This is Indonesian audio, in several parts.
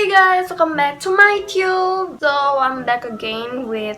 Hey guys, welcome back to my YouTube. So I'm back again with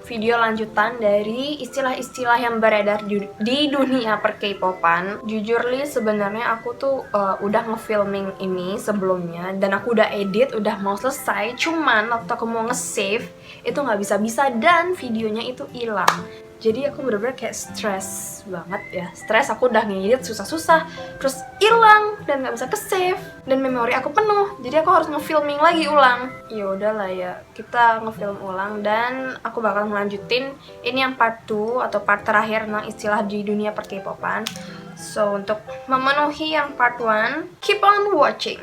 video lanjutan dari istilah-istilah yang beredar di dunia per K-popan. Jujur li sebenarnya aku tuh udah ngefilming ini sebelumnya dan aku udah edit, udah mau selesai. Cuman waktu aku mau nge-save itu nggak bisa-bisa dan videonya itu hilang. Jadi aku bener-bener kayak stres banget ya. Stres, aku udah ngedit susah-susah, terus hilang dan nggak bisa ke-save dan memori aku penuh. Jadi aku harus ngefilming lagi ulang. Ya udahlah ya, kita ngefilm ulang dan aku bakal melanjutin ini yang part 2 atau part terakhir tentang istilah di dunia per K-popan. So untuk memenuhi yang part 1, keep on watching.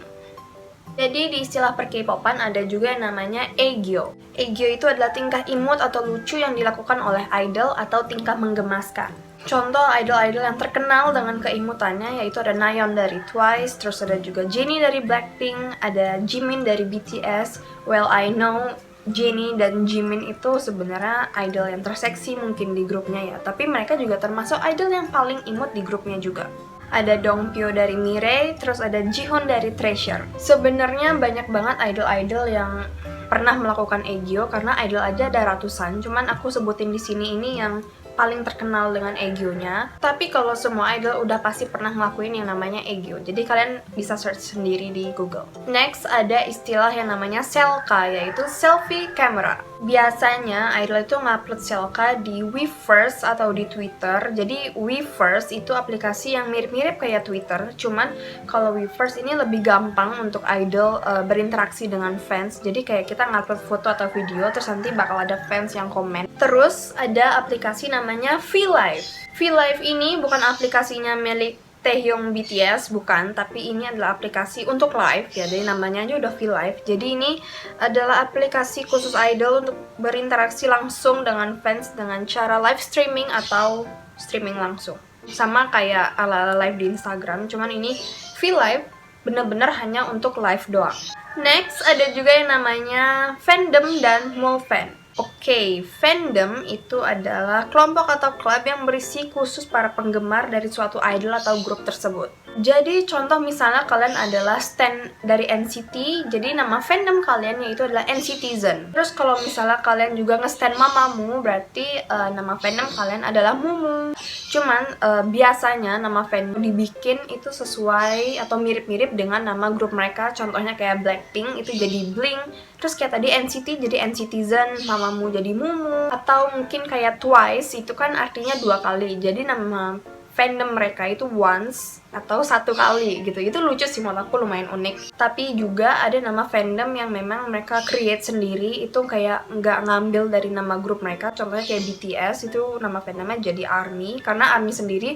Jadi di istilah per K-popan ada juga yang namanya aegyo. Aegyo itu adalah tingkah imut atau lucu yang dilakukan oleh idol atau tingkah menggemaskan. Contoh idol-idol yang terkenal dengan keimutannya yaitu ada Nayeon dari Twice, terus ada juga Jennie dari Blackpink, ada Jimin dari BTS. Well, I know Jennie dan Jimin itu sebenarnya idol yang terseksi mungkin di grupnya ya, tapi mereka juga termasuk idol yang paling imut di grupnya juga. Ada Dongpyo dari Mirai, terus ada Jihoon dari Treasure. Sebenarnya banyak banget idol-idol yang pernah melakukan aegyo karena idol aja ada ratusan. Cuman aku sebutin di sini ini yang paling terkenal dengan aegyonya. Tapi kalau semua idol udah pasti pernah ngelakuin yang namanya aegyo. Jadi kalian bisa search sendiri di Google. Next ada istilah yang namanya selka, yaitu selfie camera. Biasanya idol itu ngupload selka di Weverse atau di Twitter. Jadi Weverse itu aplikasi yang mirip-mirip kayak Twitter. Cuman kalau Weverse ini lebih gampang untuk idol berinteraksi dengan fans. Jadi kayak kita ngupload foto atau video, terus nanti bakal ada fans yang komen. Terus ada aplikasi namanya V-Live. V-Live ini bukan aplikasinya milik Taehyung BTS, bukan, tapi ini adalah aplikasi untuk live ya, jadi namanya aja udah V-Live. Jadi ini adalah aplikasi khusus idol untuk berinteraksi langsung dengan fans dengan cara live streaming atau streaming langsung. Sama kayak ala-ala live di Instagram, cuman ini V-Live bener-bener hanya untuk live doang. Next ada juga yang namanya fandom dan mulfan. Oke, fandom itu adalah kelompok atau klub yang berisi khusus para penggemar dari suatu idol atau grup tersebut. Jadi contoh misalnya kalian adalah stan dari NCT, jadi nama fandom kalian yaitu adalah NCTzen. Terus kalau misalnya kalian juga nge-stan Mamamoo, berarti nama fandom kalian adalah Mumu. Cuman biasanya nama fandom dibikin itu sesuai atau mirip-mirip dengan nama grup mereka. Contohnya kayak Blackpink itu jadi Blink, terus kayak tadi NCT jadi NCTzen, Mamamoo jadi Mumu. Atau mungkin kayak Twice itu kan artinya 2 kali, jadi nama fandom mereka itu once atau 1 kali gitu. Itu lucu sih, menurut aku lumayan unik. Tapi juga ada nama fandom yang memang mereka create sendiri, itu kayak nggak ngambil dari nama grup mereka. Contohnya kayak BTS itu nama fandomnya jadi ARMY, karena ARMY sendiri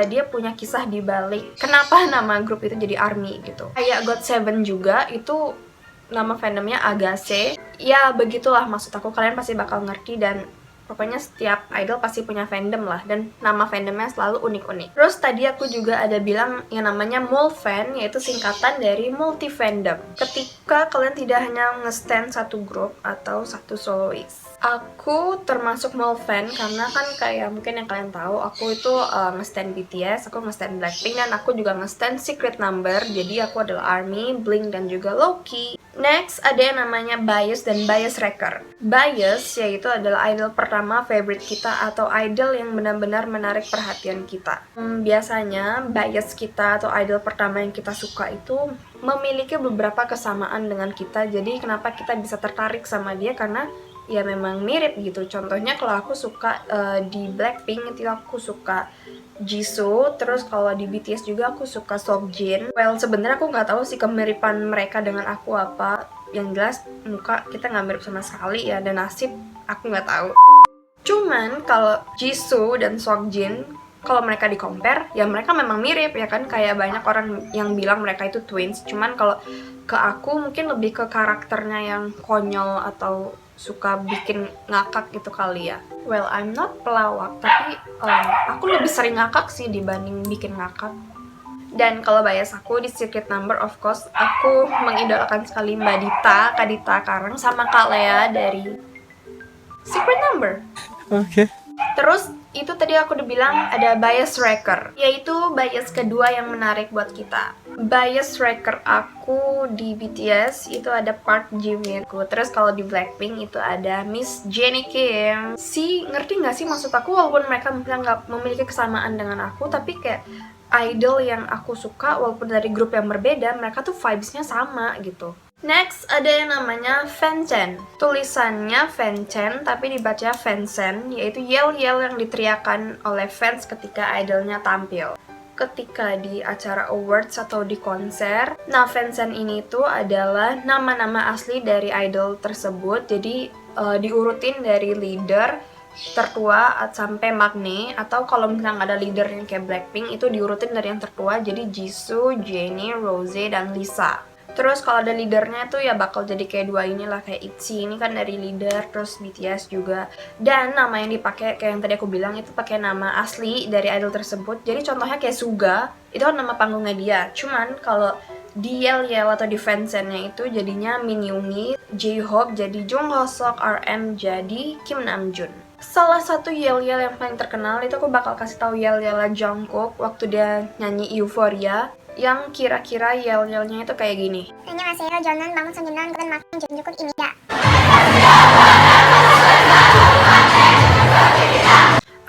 dia punya kisah di balik kenapa nama grup itu jadi ARMY gitu. Kayak GOT7 juga itu nama fandomnya Agase. Ya begitulah maksud aku, kalian pasti bakal ngerti dan pokoknya setiap idol pasti punya fandom lah, dan nama fandomnya selalu unik-unik. Terus tadi aku juga ada bilang yang namanya mulfan, yaitu singkatan dari multi fandom. Ketika kalian tidak hanya nge-stan satu grup atau satu soloist. Aku termasuk mulfan karena kan kayak mungkin yang kalian tahu, aku itu nge-stan BTS, aku nge-stan Blackpink, dan aku juga nge-stan Secret Number. Jadi aku adalah ARMY, Blink, dan juga Low-Key. Next ada yang namanya bias dan bias wrecker. Bias yaitu adalah idol pertama favorite kita atau idol yang benar-benar menarik perhatian kita. Biasanya bias kita atau idol pertama yang kita suka itu memiliki beberapa kesamaan dengan kita. Jadi kenapa kita bisa tertarik sama dia, karena ya memang mirip gitu. Contohnya kalau aku suka di Blackpink itu aku suka Jisoo, terus kalau di BTS juga aku suka Seokjin. Well, sebenarnya aku nggak tahu sih kemiripan mereka dengan aku apa. Yang jelas muka kita nggak mirip sama sekali ya, dan nasib aku nggak tahu. Cuman kalau Jisoo dan Seokjin, kalau mereka di compare, ya mereka memang mirip ya kan, kayak banyak orang yang bilang mereka itu twins. Cuman kalau ke aku mungkin lebih ke karakternya yang konyol atau suka bikin ngakak gitu kali ya. Well, I'm not pelawak, tapi aku lebih sering ngakak sih dibanding bikin ngakak. Dan kalau bias aku di Secret Number, of course, aku mengidolakan sekali Mbak Dita, Kak Dita Karang, sama Kak Lea dari Secret Number. Oke. Terus Itu tadi aku udah bilang ada bias wrecker, yaitu bias kedua yang menarik buat kita. Bias wrecker aku di BTS itu ada Park Jimin. Terus kalau di Blackpink itu ada Miss Jennie Kim. Ngerti nggak sih maksud aku? Walaupun mereka nggak memiliki kesamaan dengan aku, tapi kayak idol yang aku suka walaupun dari grup yang berbeda, mereka tuh vibes-nya sama gitu. Next, ada yang namanya Fancen. Tulisannya Fancen, tapi dibaca Fancen, yaitu yell-yell yang diteriakan oleh fans ketika idolnya tampil. Ketika di acara awards atau di konser, nah Fancen ini tuh adalah nama-nama asli dari idol tersebut, jadi diurutin dari leader, tertua sampai Maknae, atau kalau misalnya ada leader yang kayak Blackpink itu diurutin dari yang tertua, jadi Jisoo, Jennie, Rose, dan Lisa. Terus kalau ada leadernya tuh ya bakal jadi kayak dua inilah, kayak ITZY ini kan dari leader, terus BTS juga. Dan nama yang dipakai kayak yang tadi aku bilang itu pakai nama asli dari idol tersebut. Jadi contohnya kayak Suga, itu kan nama panggungnya dia. Cuman kalau di Yell atau di fansennya itu jadinya Min Yoongi, J-Hope jadi Jung Hoseok, RM jadi Kim Namjoon. Salah satu yell-yell yang paling terkenal itu aku bakal kasih tahu yell-yellnya Jungkook waktu dia nyanyi Euphoria, yang kira-kira yell-yellnya itu kayak gini. 안녕하세요. 저는 방송인원 그런 막힌 준주국입니다.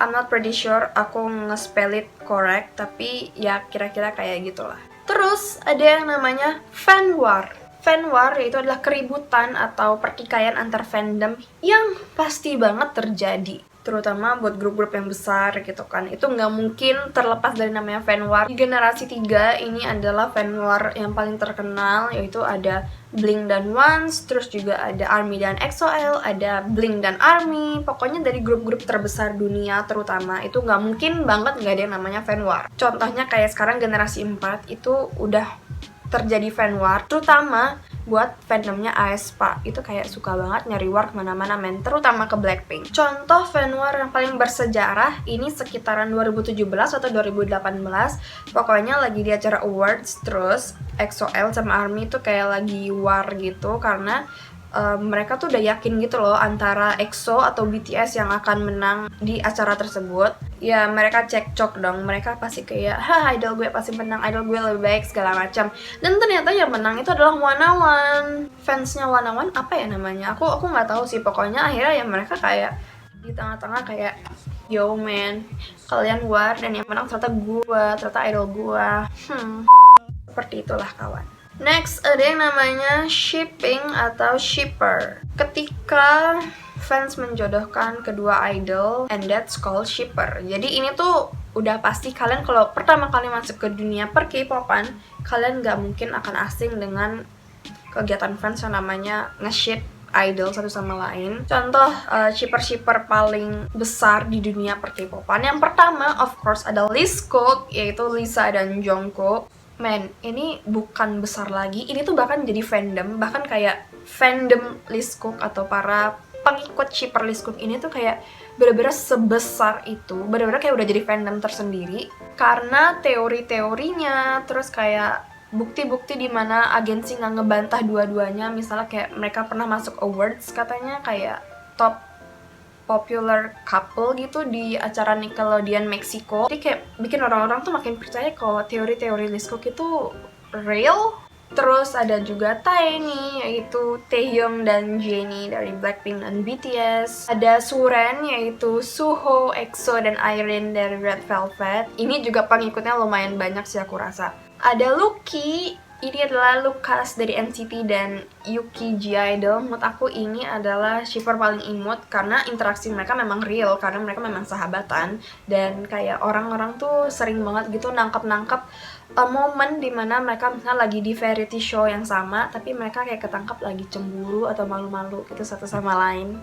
I'm not pretty sure aku nge-spell it correct, tapi ya kira-kira kayak gitulah. Terus ada yang namanya fan war. Fan war itu adalah keributan atau pertikaian antar fandom yang pasti banget terjadi, terutama buat grup-grup yang besar gitu kan. Itu nggak mungkin terlepas dari namanya fan war. Di generasi 3 ini adalah fan war yang paling terkenal, yaitu ada Blink dan Once, terus juga ada ARMY dan EXO-L, ada Blink dan ARMY. Pokoknya dari grup-grup terbesar dunia terutama itu nggak mungkin banget nggak ada yang namanya fan war. Contohnya kayak sekarang generasi 4 itu udah terjadi fan war, terutama buat fandomnya aespa. Itu kayak suka banget nyari war kemana-mana men, terutama ke Blackpink. Contoh fan war yang paling bersejarah ini sekitaran 2017 atau 2018, pokoknya lagi di acara awards, terus EXO-L sama ARMY itu kayak lagi war gitu, karena mereka tuh udah yakin gitu loh antara EXO atau BTS yang akan menang di acara tersebut. Ya mereka cekcok dong, mereka pasti kayak idol gue pasti menang, idol gue lebih baik segala macam. Dan ternyata yang menang itu adalah Wanawan. Fansnya Wanawan apa ya namanya? Aku nggak tahu sih, pokoknya akhirnya ya mereka kayak di tengah-tengah kayak yo man, kalian war dan yang menang ternyata gue, ternyata idol gue. Seperti itulah kawan. Next, ada yang namanya shipping atau shipper. Ketika fans menjodohkan kedua idol, and that's called shipper. Jadi ini tuh udah pasti kalian kalau pertama kali masuk ke dunia per K-popan, kalian gak mungkin akan asing dengan kegiatan fans yang namanya nge-ship idol satu sama lain. Contoh shipper-shipper paling besar di dunia per K-popan. Yang pertama, of course, ada Liscook, yaitu Lisa dan Jungkook. Men, ini bukan besar lagi, ini tuh bahkan jadi fandom, bahkan kayak fandom Liscook atau para pengikut shipper Liscook ini tuh kayak bener-bener sebesar itu, bener-bener kayak udah jadi fandom tersendiri karena teori-teorinya, terus kayak bukti-bukti di mana agensi nggak ngebantah dua-duanya. Misalnya kayak mereka pernah masuk awards katanya kayak top popular couple gitu di acara Nickelodeon Meksiko. Jadi kayak bikin orang-orang tuh makin percaya kalau teori-teori Liscook itu real. Terus ada juga Tiny, yaitu Taehyung dan Jennie dari Blackpink dan BTS. Ada Suren, yaitu Suho, EXO, dan Irene dari Red Velvet. Ini juga pengikutnya lumayan banyak sih aku rasa. Ada Lucky, ini adalah Lucas dari NCT dan Yuki G-Idol. Menurut aku ini adalah shipper paling imut karena interaksi mereka memang real, karena mereka memang sahabatan. Dan kayak orang-orang tuh sering banget gitu nangkep-nangkep momen dimana mereka misalnya lagi di variety show yang sama, tapi mereka kayak ketangkap lagi cemburu atau malu-malu gitu satu sama lain.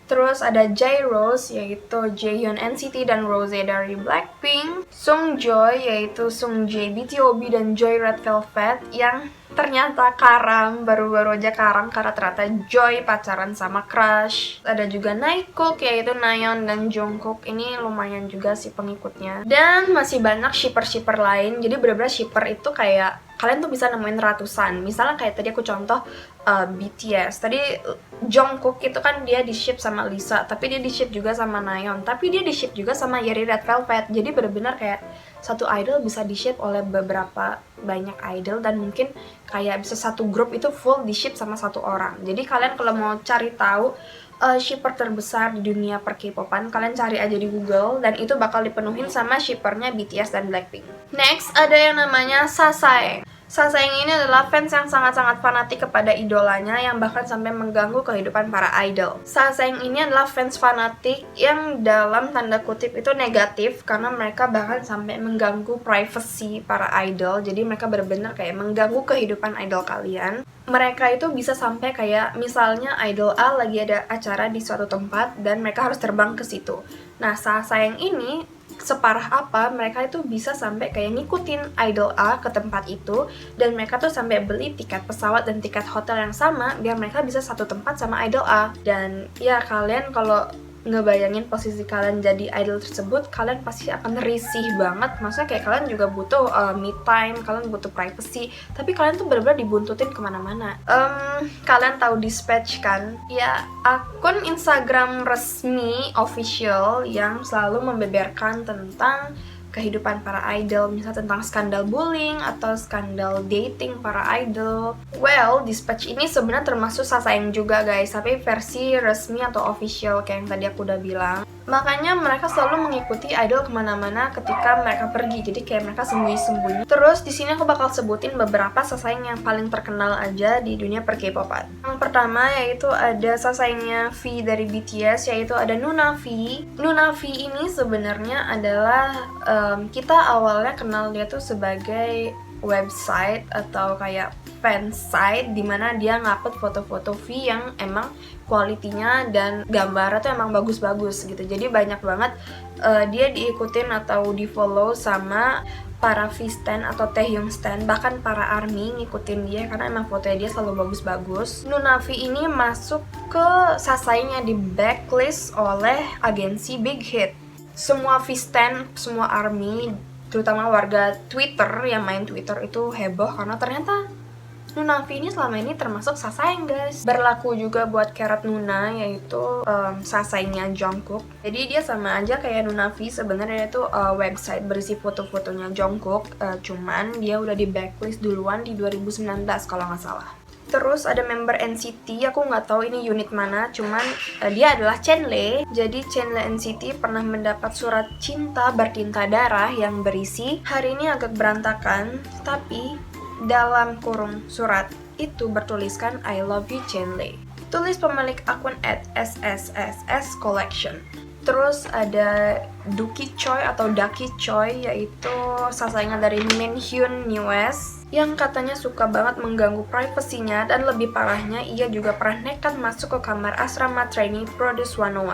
Terus ada J-Rose, yaitu Jaehyun NCT dan Rose dari Blackpink. Sungjoy, yaitu Sungjae BTOB dan Joy Red Velvet, yang ternyata karam, baru-baru aja karam karena ternyata Joy pacaran sama Crush. Ada juga Naikook, yaitu Nayeon dan Jungkook. Ini lumayan juga sih pengikutnya. Dan masih banyak shipper-shipper lain, jadi bener-bener shipper itu kayak kalian tuh bisa nemuin ratusan. Misalnya kayak tadi aku contoh BTS. Tadi Jungkook itu kan dia di-ship sama Lisa, tapi dia di-ship juga sama Nayeon, tapi dia di-ship juga sama Yeri Red Velvet. Jadi benar-benar kayak satu idol bisa di-ship oleh beberapa banyak idol, dan mungkin kayak bisa satu grup itu full di-ship sama satu orang. Jadi kalian kalau mau cari tahu shipper terbesar di dunia per K-popan, kalian cari aja di Google, dan itu bakal dipenuhin sama shippernya BTS dan Blackpink. Next, ada yang namanya Sasaeng. Sasaeng ini adalah fans yang sangat-sangat fanatik kepada idolanya, yang bahkan sampai mengganggu kehidupan para idol. Sasaeng ini adalah fans fanatik yang dalam tanda kutip itu negatif, karena mereka bahkan sampai mengganggu privacy para idol. Jadi mereka benar-benar kayak mengganggu kehidupan idol kalian. Mereka itu bisa sampai kayak misalnya idol A lagi ada acara di suatu tempat dan mereka harus terbang ke situ. Nah, Sasaeng ini separah apa mereka itu bisa sampai kayak ngikutin idol A ke tempat itu, dan mereka tuh sampai beli tiket pesawat dan tiket hotel yang sama biar mereka bisa satu tempat sama idol A. Dan ya, kalian kalau ngebayangin posisi kalian jadi idol tersebut, kalian pasti akan risih banget. Maksudnya kayak kalian juga butuh me time, kalian butuh privacy, tapi kalian tuh bener-bener dibuntutin kemana-mana. Kalian tahu Dispatch kan? Ya, akun Instagram resmi official yang selalu membeberkan tentang kehidupan para idol, misalnya tentang skandal bullying atau skandal dating para idol. Well, Dispatch ini sebenarnya termasuk Sasaeng juga guys, tapi versi resmi atau official kayak yang tadi aku udah bilang. Makanya mereka selalu mengikuti idol kemana-mana ketika mereka pergi, jadi kayak mereka sembunyi-sembunyi. Terus di sini aku bakal sebutin beberapa Sasaeng yang paling terkenal aja di dunia per K-popan. Yang pertama yaitu ada Sasaengnya V dari BTS, yaitu ada Nuna V. Nuna V ini sebenarnya adalah kita awalnya kenal dia tuh sebagai website atau kayak fansite dimana dia ngupload foto-foto V yang emang kualitinya dan gambarnya tuh emang bagus-bagus gitu. Jadi banyak banget dia diikutin atau di follow sama para V-stan atau Taehyung stan, bahkan para ARMY ngikutin dia karena emang fotonya dia selalu bagus-bagus. Nuna V ini masuk ke Sasaeng yang di backlist oleh agensi Big Hit. Semua V-stan, semua ARMY, terutama warga Twitter yang main Twitter itu heboh karena ternyata Nuna V ini selama ini termasuk Sasaeng guys. Berlaku juga buat Carrot Nuna, yaitu Sasaengnya Jungkook. Jadi dia sama aja kayak Nuna V, sebenarnya itu website berisi foto-fotonya Jungkook, cuman dia udah di backlist duluan di 2019 kalau nggak salah. Terus ada member NCT, aku nggak tahu ini unit mana, cuman dia adalah Chenle. Jadi Chenle NCT pernah mendapat surat cinta bertinta darah yang berisi, hari ini agak berantakan, tapi dalam kurung surat itu bertuliskan I love you Chenle. Tulis pemilik akun @SSSS Collection. Terus ada Duki Choi atau Ducky Choi, yaitu Sasaengnya dari Minhyun News, yang katanya suka banget mengganggu privasinya, dan lebih parahnya ia juga pernah nekat masuk ke kamar asrama trainee Produce 101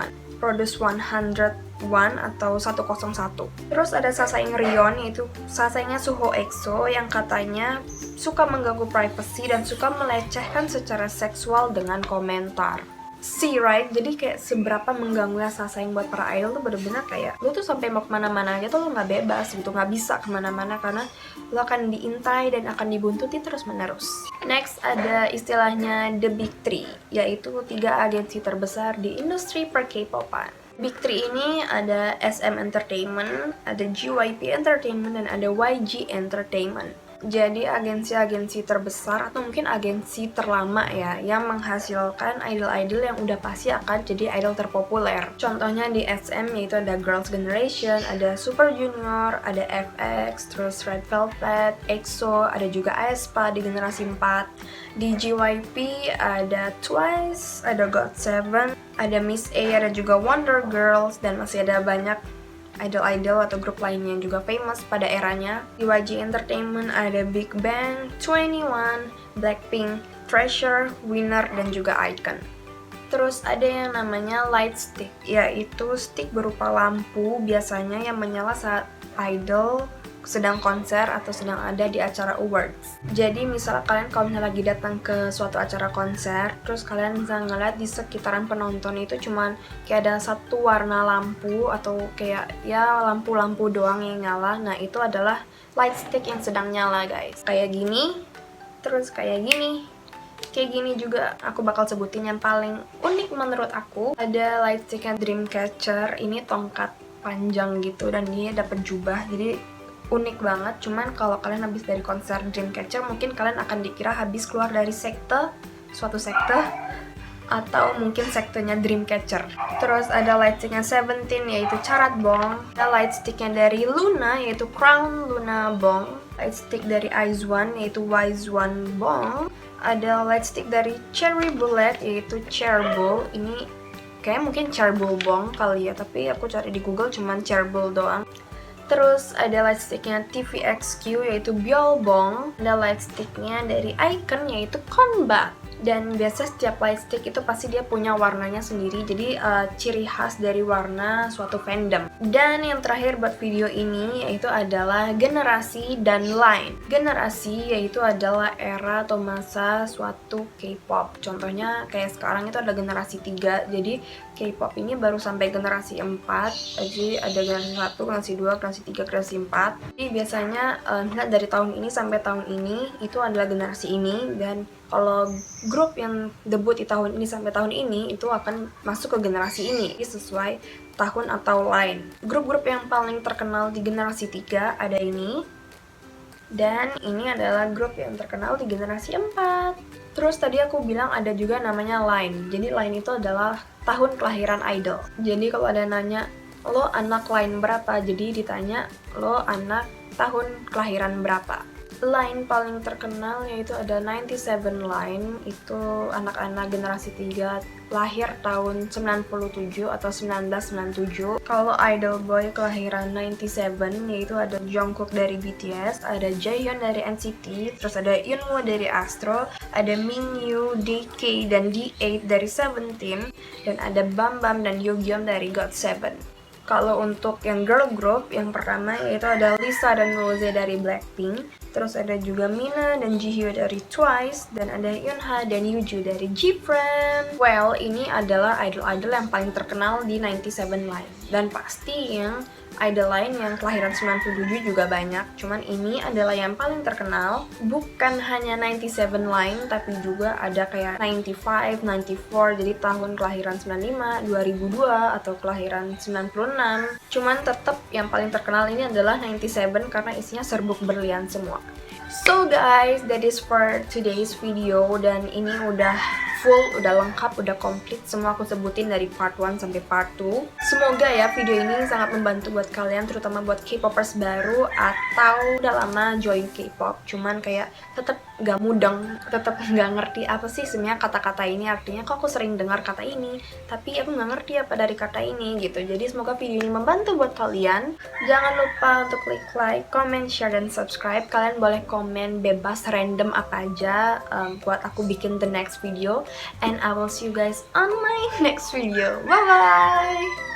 atau 101. Terus ada Sasaeng Ryeon, yaitu Sasaengnya Suho EXO, yang katanya suka mengganggu privasi dan suka melecehkan secara seksual dengan komentar. See right? Jadi kayak seberapa mengganggu Sasaeng buat para idol tuh bener-bener kayak lu tuh sampai mau kemana-mana aja tuh lu nggak bebas gitu, nggak bisa kemana-mana karena lu akan diintai dan akan dibuntuti terus-menerus. Next ada istilahnya The Big Three, yaitu 3 agensi terbesar di industri per K-popan. Big Three ini ada SM Entertainment, ada JYP Entertainment, dan ada YG Entertainment. Jadi agensi-agensi terbesar atau mungkin agensi terlama ya, yang menghasilkan idol-idol yang udah pasti akan jadi idol terpopuler. Contohnya di SM yaitu ada Girls' Generation, ada Super Junior, ada FX, terus Red Velvet, EXO, ada juga aespa di generasi 4. Di JYP ada Twice, ada GOT7, ada Miss A, ada juga Wonder Girls, dan masih ada banyak idol-idol atau grup lainnya yang juga famous pada eranya. Di YG Entertainment ada Big Bang, 21, Blackpink, Treasure, Winner, dan juga Icon. Terus ada yang namanya light stick, yaitu stick berupa lampu biasanya yang menyala saat idol sedang konser atau sedang ada di acara awards. Jadi misalnya kalian kalau misalnya lagi datang ke suatu acara konser, terus kalian bisa ngeliat di sekitaran penonton itu cuman kayak ada satu warna lampu atau kayak ya lampu-lampu doang yang nyala. Nah itu adalah light stick yang sedang nyala guys. Kayak gini, terus kayak gini. Kayak gini juga aku bakal sebutin yang paling unik menurut aku. Ada light sticknya Dreamcatcher, ini tongkat panjang gitu dan dia dapat jubah, jadi unik banget. Cuman kalau kalian habis dari konser Dreamcatcher mungkin kalian akan dikira habis keluar dari suatu sekte atau mungkin sektenya Dreamcatcher. Terus ada light sticknya Seventeen yaitu Carat Bong. Ada light sticknya dari Luna yaitu Crown Luna Bong. Light stick dari IZ*ONE yaitu WISE*ONE Bong. Ada light stick dari Cherry Bullet yaitu Chairbull. Ini kayak mungkin Chairbull Bong kali ya, tapi aku cari di Google cuman Chairbull doang. Terus ada light sticknya TVXQ yaitu Biol Bong. Ada light sticknya dari Icon yaitu Combat. Dan biasa setiap light stick itu pasti dia punya warnanya sendiri, jadi ciri khas dari warna suatu fandom. Dan yang terakhir buat video ini yaitu adalah generasi dan line. Generasi yaitu adalah era atau masa suatu K-pop. Contohnya kayak sekarang itu ada generasi 3, jadi K-pop ini baru sampai generasi 4, jadi ada generasi 1, generasi 2, generasi 3, generasi 4. Jadi biasanya dari tahun ini sampai tahun ini itu adalah generasi ini, dan kalau grup yang debut di tahun ini sampai tahun ini itu akan masuk ke generasi ini sesuai tahun atau line. Grup-grup yang paling terkenal di generasi 3 ada ini, dan ini adalah grup yang terkenal di generasi 4. Terus tadi aku bilang ada juga namanya line. Jadi line itu adalah tahun kelahiran idol. Jadi kalau ada nanya, lo anak line berapa? Jadi ditanya, lo anak tahun kelahiran berapa? Line paling terkenal yaitu ada 97 Line, itu anak-anak generasi 3 lahir tahun 97 atau 1997. Kalau idol boy kelahiran 97 yaitu ada Jungkook dari BTS, ada Jaehyun dari NCT, terus ada Eunwoo dari Astro, ada Mingyu, DK dan D8 dari Seventeen, dan ada Bam Bam dan Yugyeom dari GOT7. Kalau untuk yang girl group, yang pertama yaitu ada Lisa dan Rose dari Blackpink, terus ada juga Mina dan Jihyo dari Twice, dan ada Yunha dan Yuju dari G-Friend. Well, ini adalah idol-idol yang paling terkenal di 97 Line. Dan pasti yang idol lain yang kelahiran 97 juga banyak, cuman ini adalah yang paling terkenal. Bukan hanya 97 Line, tapi juga ada kayak 95, 94, jadi tahun kelahiran 95, 2002, atau kelahiran 96. Cuman tetap yang paling terkenal ini adalah 97 karena isinya serbuk berlian semua. So guys, that is for today's video, dan ini udah full, udah lengkap, udah komplit semua aku sebutin dari part 1 sampai part 2. Semoga ya video ini sangat membantu buat kalian, terutama buat K-popers baru atau udah lama join K-pop cuman kayak tetap gak mudeng, tetap gak ngerti apa sih sebenarnya kata-kata ini artinya. Kok aku sering dengar kata ini tapi aku gak ngerti apa dari kata ini gitu. Jadi semoga video ini membantu buat kalian. Jangan lupa untuk klik like, comment, share, dan subscribe. Kalian boleh komen bebas random apa aja buat aku bikin the next video. And I will see you guys on my next video. Bye bye.